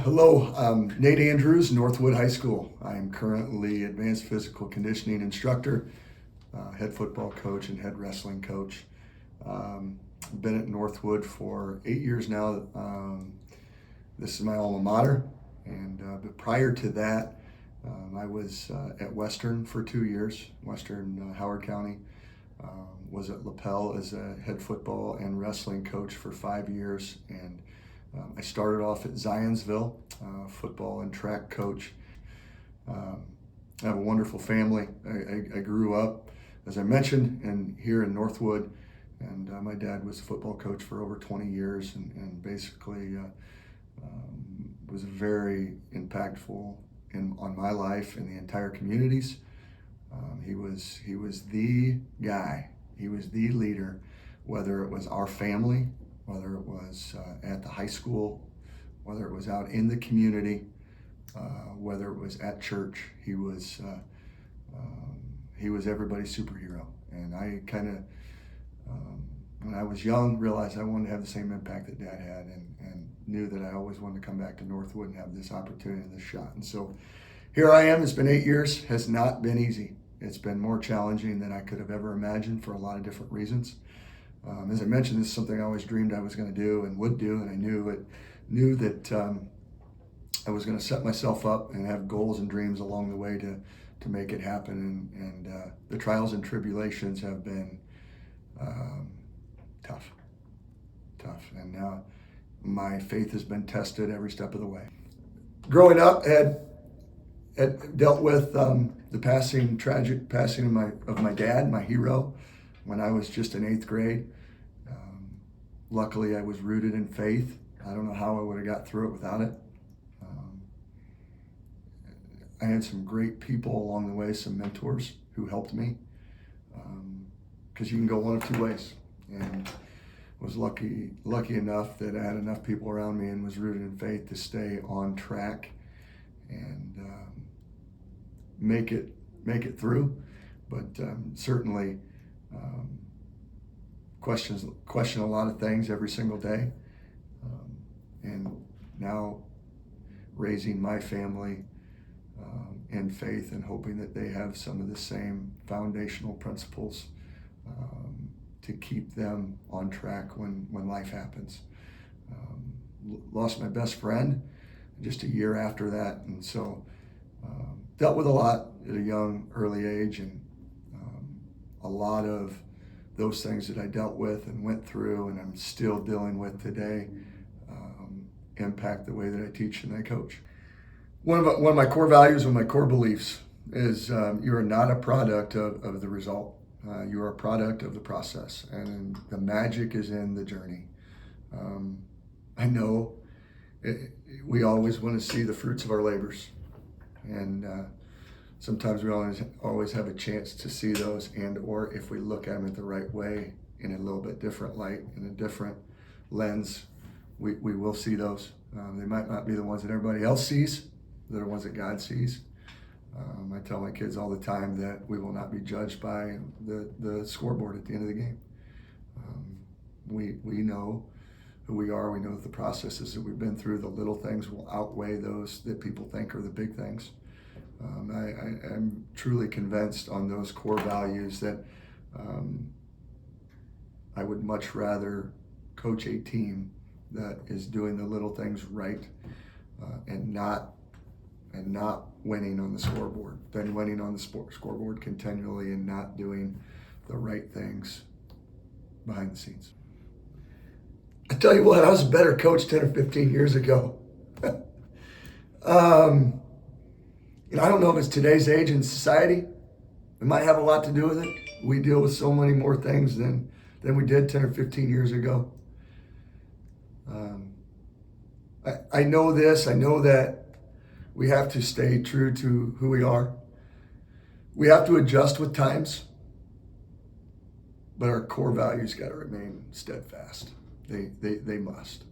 Hello, I'm Nate Andrews, Northwood High School. I am currently advanced physical conditioning instructor, head football coach, and head wrestling coach. Been at Northwood for 8 years now. This is my alma mater, and but prior to that, I was at Western for 2 years, Western Howard County. Was at LaPel as a head football and wrestling coach for 5 years, and I started off at Zionsville, football and track coach. I have a wonderful family. I grew up, as I mentioned, here in Northwood, and my dad was a football coach for over 20 years, and basically was very impactful on my life and the entire communities. He was the guy. He was the leader, whether it was our family, whether it was at the high school, whether it was out in the community, whether it was at church. He was everybody's superhero. And I kind of, when I was young, realized I wanted to have the same impact that Dad had, and knew that I always wanted to come back to Northwood and have this opportunity and this shot. And so here I am. It's been 8 years. Has not been easy. It's been more challenging than I could have ever imagined for a lot of different reasons. As I mentioned, this is something I always dreamed I was going to do and would do, and I knew that I was going to set myself up and have goals and dreams along the way to make it happen. And the trials and tribulations have been tough, and now my faith has been tested every step of the way. Growing up, had dealt with the tragic passing of my dad, my hero, when I was just in 8th grade. Luckily, I was rooted in faith. I don't know how I would have got through it without it. I had some great people along the way, some mentors who helped me, because you can go one of two ways. And was lucky enough that I had enough people around me and was rooted in faith to stay on track and make it through. But certainly question a lot of things every single day, and now raising my family in faith and hoping that they have some of the same foundational principles to keep them on track when life happens. Lost my best friend just a year after that, and so dealt with a lot at a young, early age, and a lot of those things that I dealt with and went through and I'm still dealing with today impact the way that I teach and I coach. One of my core values and my core beliefs is you are not a product of the result. You are a product of the process, and the magic is in the journey. I know we always want to see the fruits of our labors, and sometimes we always have a chance to see those, or if we look at them at the right way, in a little bit different light, in a different lens, we will see those. They might not be the ones that everybody else sees. They're the ones that God sees. I tell my kids all the time that we will not be judged by the scoreboard at the end of the game. We know who we are. We know that the processes that we've been through, the little things will outweigh those that people think are the big things. I'm truly convinced on those core values that I would much rather coach a team that is doing the little things right and not winning on the scoreboard than winning on the scoreboard continually and not doing the right things behind the scenes. I tell you what, I was a better coach 10 or 15 years ago. I don't know if it's today's age and society. It might have a lot to do with it. We deal with so many more things than we did 10 or 15 years ago. I know this. I know that we have to stay true to who we are. We have to adjust with times, but our core values got to remain steadfast. They must.